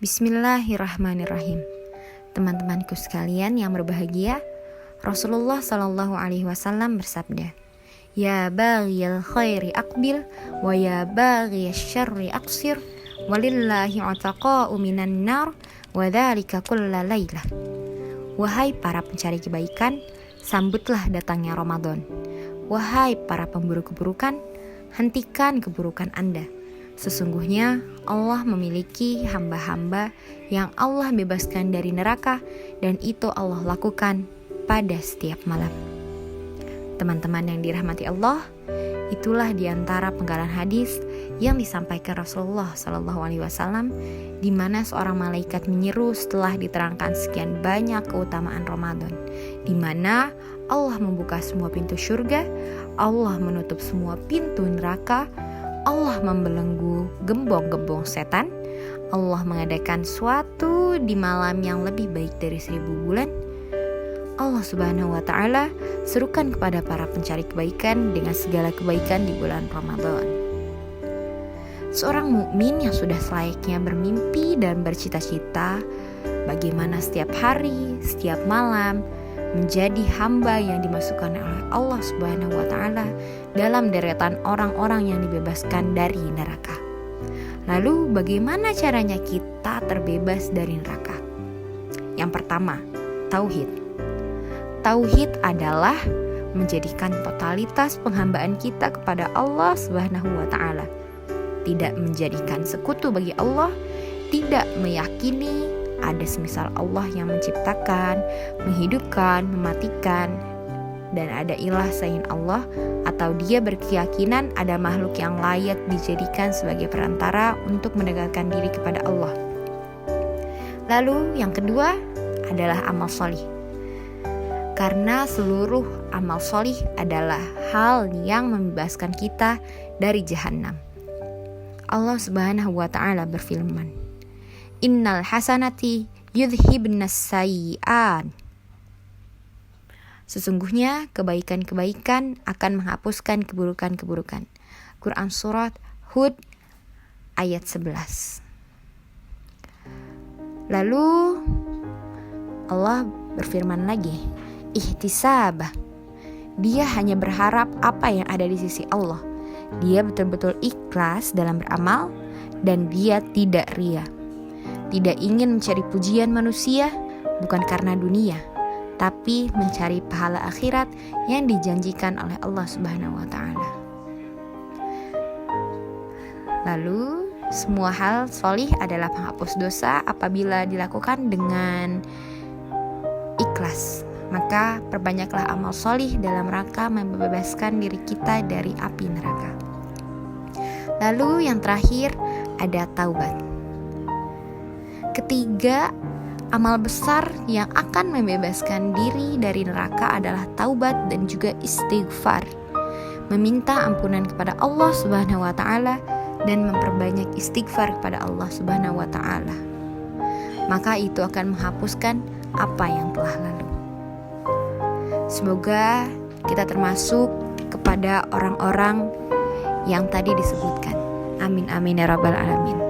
Bismillahirrahmanirrahim. Teman-temanku sekalian yang berbahagia, Rasulullah SAW bersabda, "Ya baghiyal khairi aqbil, wa ya baghiyasy syarri aqsir, walillahi ataqa'u minan nar, wa dzalika kulla lailah." Wahai para pencari kebaikan, sambutlah datangnya Ramadan. Wahai para pemburu keburukan, hentikan keburukan Anda. Sesungguhnya Allah memiliki hamba-hamba yang Allah bebaskan dari neraka, dan itu Allah lakukan pada setiap malam. Teman-teman yang dirahmati Allah, itulah diantara penggalan hadis yang disampaikan Rasulullah SAW, di mana seorang malaikat menyeru setelah diterangkan sekian banyak keutamaan Ramadan, di mana Allah membuka semua pintu surga, Allah menutup semua pintu neraka, Allah membelenggu gembong-gembong setan, Allah mengadakan suatu di malam yang lebih baik dari 1000 bulan. Allah Subhanahu wa Ta'ala serukan kepada para pencari kebaikan dengan segala kebaikan di bulan Ramadan. Seorang mukmin yang sudah selayaknya bermimpi dan bercita-cita bagaimana setiap hari, setiap malam menjadi hamba yang dimasukkan oleh Allah Subhanahu wa Ta'ala dalam deretan orang-orang yang dibebaskan dari neraka. Lalu bagaimana caranya kita terbebas dari neraka? Yang pertama, tauhid. Tauhid adalah menjadikan totalitas penghambaan kita kepada Allah Subhanahu wa Ta'ala. Tidak menjadikan sekutu bagi Allah, tidak meyakini ada semisal Allah yang menciptakan, menghidupkan, mematikan, dan ada ilah selain Allah, atau dia berkeyakinan ada makhluk yang layak dijadikan sebagai perantara untuk mendekatkan diri kepada Allah. Lalu yang kedua adalah amal solih. Karena seluruh amal solih adalah hal yang membebaskan kita dari jahanam. Allah Subhanahu wa Ta'ala berfirman, "Innal hasanati yudhibnas sayyi'at." Sesungguhnya kebaikan-kebaikan akan menghapuskan keburukan-keburukan. Quran Surat Hud ayat 11. Lalu Allah berfirman lagi, ihtisabah. Dia hanya berharap apa yang ada di sisi Allah. Dia betul-betul ikhlas dalam beramal, dan dia tidak ria. Tidak ingin mencari pujian manusia, bukan karena dunia, tapi mencari pahala akhirat yang dijanjikan oleh Allah Subhanahu wa Ta'ala. Lalu, semua hal solih adalah penghapus dosa apabila dilakukan dengan ikhlas. Maka perbanyaklah amal solih dalam rangka membebaskan diri kita dari api neraka. Lalu yang terakhir ada taubat. Ketiga, amal besar yang akan membebaskan diri dari neraka adalah taubat dan juga istighfar. Meminta ampunan kepada Allah Subhanahu wa Ta'ala dan memperbanyak istighfar kepada Allah Subhanahu wa Ta'ala. Maka itu akan menghapuskan apa yang telah lalu. Semoga kita termasuk kepada orang-orang yang tadi disebutkan. Amin amin ya rabbal alamin.